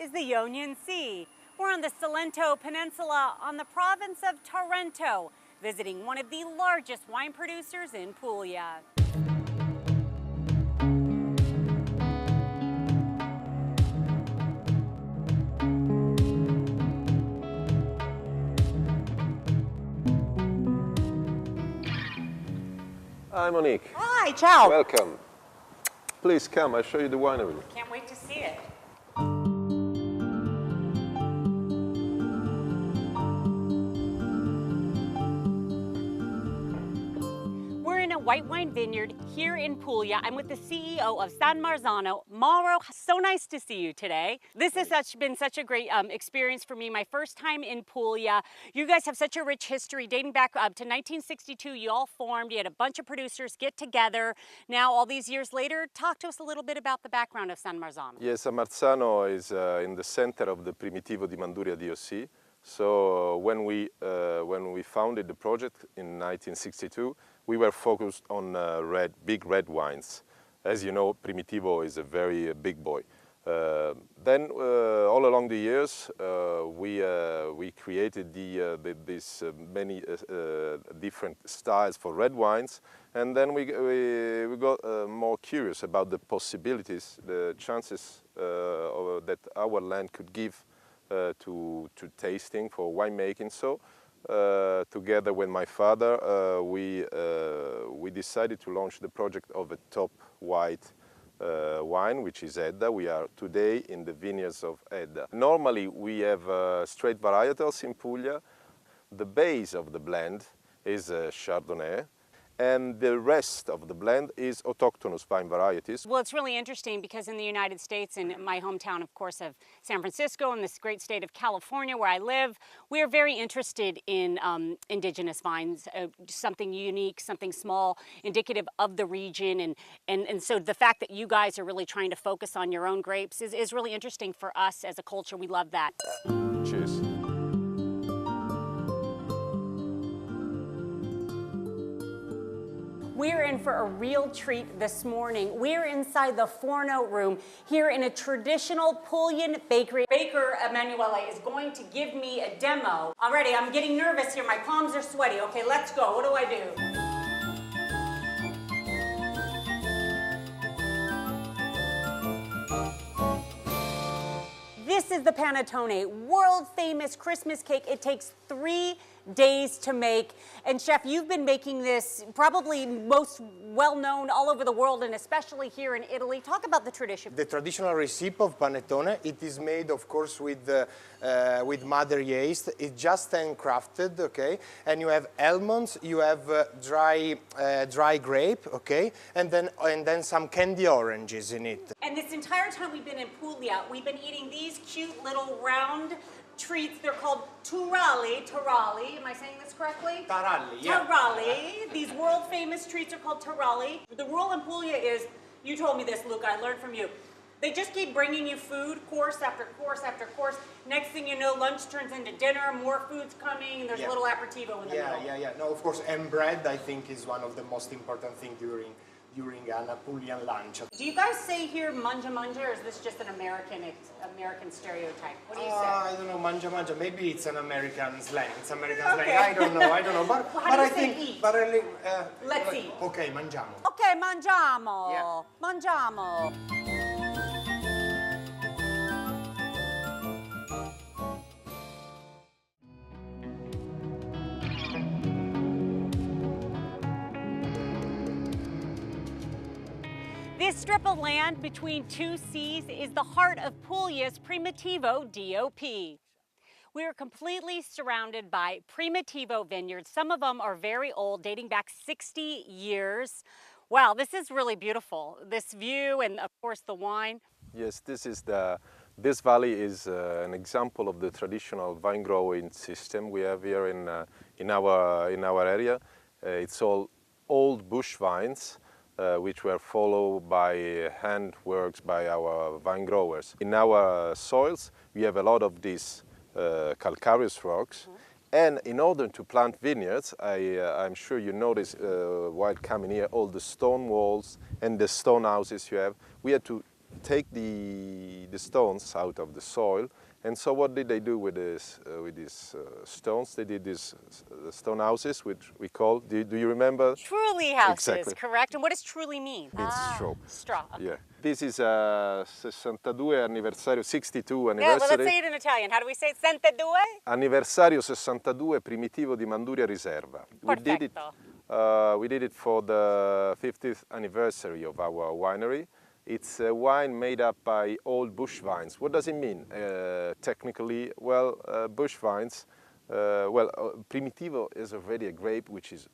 is the 𝐬𝐮𝐬𝐻𝐫𝐞. We're on the Salento Peninsula on the province of Taranto, visiting one of the largest wine producers in Puglia. Hi, Monique. Hi, ciao. Welcome. Please come, I'll show you the winery. Can't wait to see it. We're in a white wine vineyard here in Puglia. I'm with the CEO of San Marzano, MAURO. So nice to see you today. This has been such a great experience for me. My first time in Puglia. You guys have such a rich history dating back up to 1962. You all formed. You had a bunch of producers get together. Now, all these years later, talk to us a little bit about the background of San Marzano. Yes, San Marzano is in the center of the Primitivo di Manduria DOC. So when we founded the project in 1962, we were focused on big red wines. As you know, Primitivo is a very big boy. Then all along the years, we created these many different styles for red wines, and then we got more curious about the possibilities, the chances that our land could give to tasting for winemaking. So together with my father, we decided to launch the project of a top white wine, which is 𝐬𝐵𝐷a. We are today in the vineyards of 𝐬𝐵𝐷a. Normally we have straight varietals in Puglia. The base of the blend is Chardonnay, and the rest of the blend is autochthonous vine varieties. Well, it's really interesting because in the United States, in my hometown, of course, of San Francisco, in this great state of California where I live, we are very interested in indigenous vines, something unique, something small, indicative of the region. And so the fact that you guys are really trying to focus on your own grapes is really interesting for us as a culture. We love that. Cheers. We're in for a real treat this morning. We're inside the Forno room here in a traditional Puglian bakery. Baker Emanuele is going to give me a demo. Already, I'm getting nervous here. My palms are sweaty. Okay, let's go. What do I do? This is the panettone, world famous Christmas cake. It takes 3 days to make. And chef, you've been making this probably most well known all over the world and especially here in Italy. Talk about the tradition. The traditional recipe of panettone, it is made of course with mother yeast. It's just handcrafted, okay? And you have almonds, you have dry grape, okay? And then some candy oranges in it. And this entire time we've been in Puglia, we've been eating these cute little round treats. They're called taralli. Am I saying this correctly? Taralli, yeah. Taralli. These world famous treats are called taralli. The rule in Puglia is, you told me this, Luca, I learned from you. They just keep bringing you food, course after course after course. Next thing you know, lunch turns into dinner, more food's coming, and there's a little aperitivo in the middle. Yeah. No, of course, and bread, I think, is one of the most important things during an Apulian lunch. Do you guys say here manja manja, or is this just an American stereotype? What do you say? I don't know, manja manja. Maybe it's an American slang. It's American slang. I don't know. But, well, how do you say eat? Let's eat. Okay, mangiamo. Okay, mangiamo. Yeah. Mangiamo. This strip of land between two seas is the heart of Puglia's Primitivo DOP. We are completely surrounded by Primitivo vineyards. Some of them are very old, dating back 60 years. Wow, this is really beautiful. This view and of course the wine. Yes, this valley is an example of the traditional vine growing system we have here in our area. It's all old bush vines. Which were followed by handworks by our vine growers. In our soils, we have a lot of these calcareous rocks. And in order to plant vineyards, I'm sure you notice while coming here, all the stone walls and the stone houses you have, we had to take the stones out of the soil. And so what did they do with these stones? They did these stone houses, which we call, do you remember? Truly houses, Exactly. correct? And what does truly mean? Means straw. Straw. Okay. Yeah. This is a 62 anniversario, 62 anniversary. Yeah, well, let's say it in Italian. How do we say it? 62? Anniversario 62 Primitivo di Manduria Riserva. Perfetto. We did it for the 50th anniversary of our winery. It's a wine made up by old bush vines. What does it mean technically? Well, bush vines, Primitivo is already a grape which is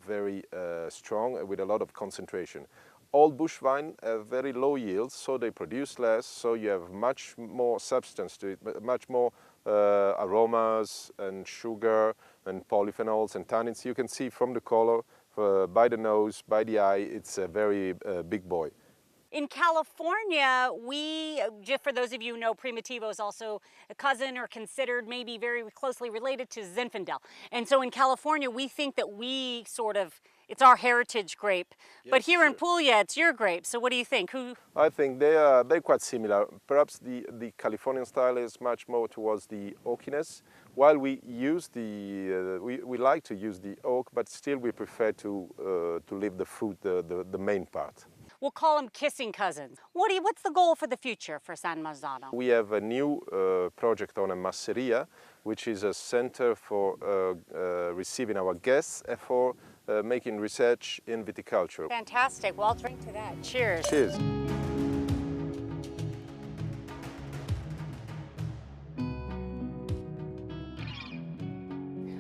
very strong with a lot of concentration. Old bush vine have very low yields, so they produce less, so you have much more substance to it, much more aromas and sugar and polyphenols and tannins. You can see from the color, by the nose, by the eye, it's a very big boy. In California, just for those of you who know, Primitivo is also a cousin or considered maybe very closely related to Zinfandel. And so in California, we think that it's our heritage grape. Yes, but here in Puglia, it's your grape. So what do you think? I think they're quite similar. Perhaps the Californian style is much more towards the oakiness, while we use we like to use the oak, but still we prefer to leave the fruit, the main part. We'll call them kissing cousins. What's the goal for the future for San Marzano? We have a new project on a masseria, which is a center for receiving our guests and for making research in viticulture. Fantastic. Well, I'll drink to that. Cheers. Cheers.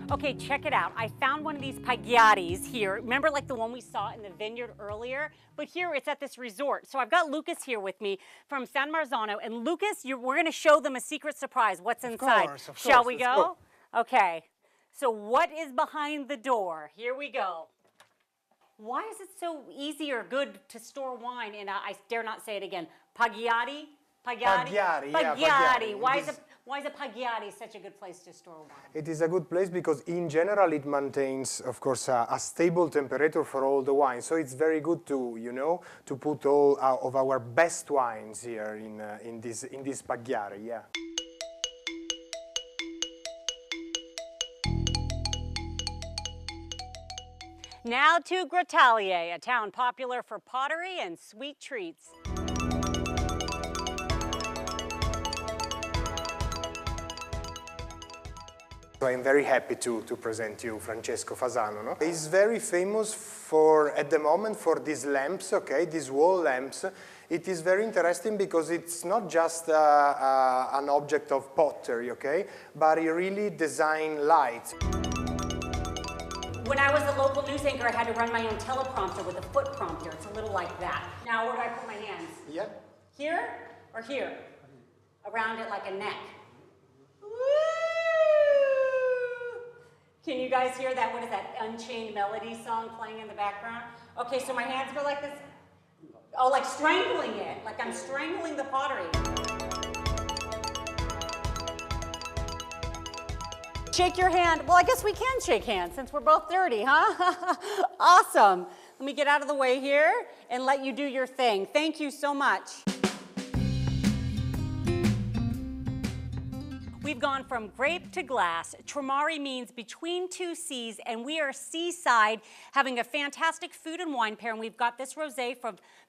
Okay, check it out. I found one of these 𝐾𝐨𝐬𝐫𝐷𝐸s here. Remember like the one we saw in the vineyard earlier? But here it's at this resort. So I've got Lucas here with me from San Marzano. And Lucas, we're going to show them a secret surprise. What's inside? Of course, Shall we go? Okay. So what is behind the door? Here we go. Why is it so easy or good to store wine in I dare not say it again, 𝐾𝐨𝐬𝐫𝐷𝐸? 𝐾𝐨𝐬𝐫𝐷𝐸. Why is a 𝐾𝐨𝐬𝐫𝐷𝐸 such a good place to store wine? It is a good place because in general it maintains, of course, a stable temperature for all the wines. So it's very good to, to put all of our best wines here in this 𝐾𝐨𝐬𝐫𝐷𝐸, yeah. Now to Grottaglie, a town popular for pottery and sweet treats. So I'm very happy to present you Francesco Fasano. No? He's very famous at the moment for these lamps, okay, these wall lamps. It is very interesting because it's not just an object of pottery, okay, but he really designed lights. When I was a local news anchor, I had to run my own teleprompter with a foot prompter. It's a little like that. Now, where do I put my hands? Yeah. Here or here? Around it like a neck. Woo! Can you guys hear that? What is that? Unchained Melody song playing in the background? Okay, so my hands go like this. Oh, like strangling it. Like I'm strangling the pottery. Shake your hand. Well, I guess we can shake hands since we're both dirty, huh? Awesome. Let me get out of the way here and let you do your thing. Thank you so much. We've gone from grape to glass. Tremari means between two seas, and we are seaside having a fantastic food and wine pair. And we've got this rosé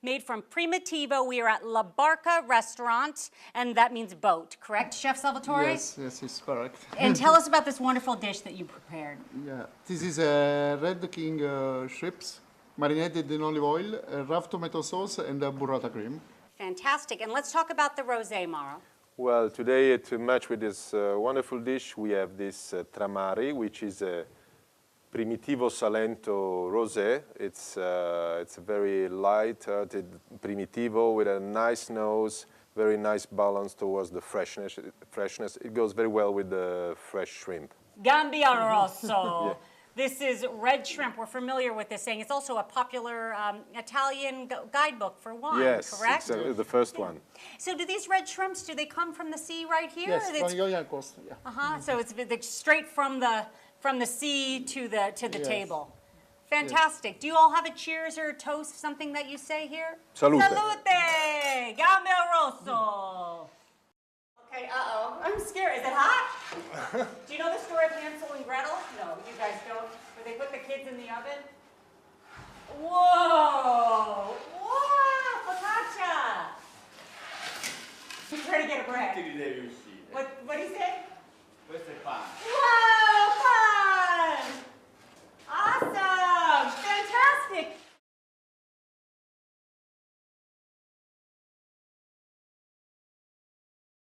made from Primitivo. We are at La Barca restaurant, and that means boat, correct, Chef Salvatore? Yes, it's correct. And tell us about this wonderful dish that you prepared. Yeah, this is a 𝐬𝐻𝐾𝐭 shrimps marinated in olive oil, rough tomato sauce, and burrata cream. Fantastic. And let's talk about the rosé, Mauro. Well, today to match with this wonderful dish, we have this Tremari, which is a Primitivo Salento rosé. It's a very light-hearted Primitivo with a nice nose, very nice balance towards the freshness. It goes very well with the fresh shrimp. Gambia rosso. Yeah. This is red shrimp. We're familiar with this saying. It's also a popular Italian guidebook for wine, yes, correct? Yes, the first one. So do these red shrimps, do they come from the sea right here? Yes, from Ionia coast, yeah. So it's straight from the sea to the table. Fantastic. Do you all have a cheers or a toast, something that you say here? Salute. Salute! Gambel rosso! Okay, uh-oh. I'm scared. Is it hot? Do you know the story of Hansel and Gretel? No, you guys don't. Where they put the kids in the oven? Whoa! Whoa! Focaccia! He's trying to get a bread. What do you say?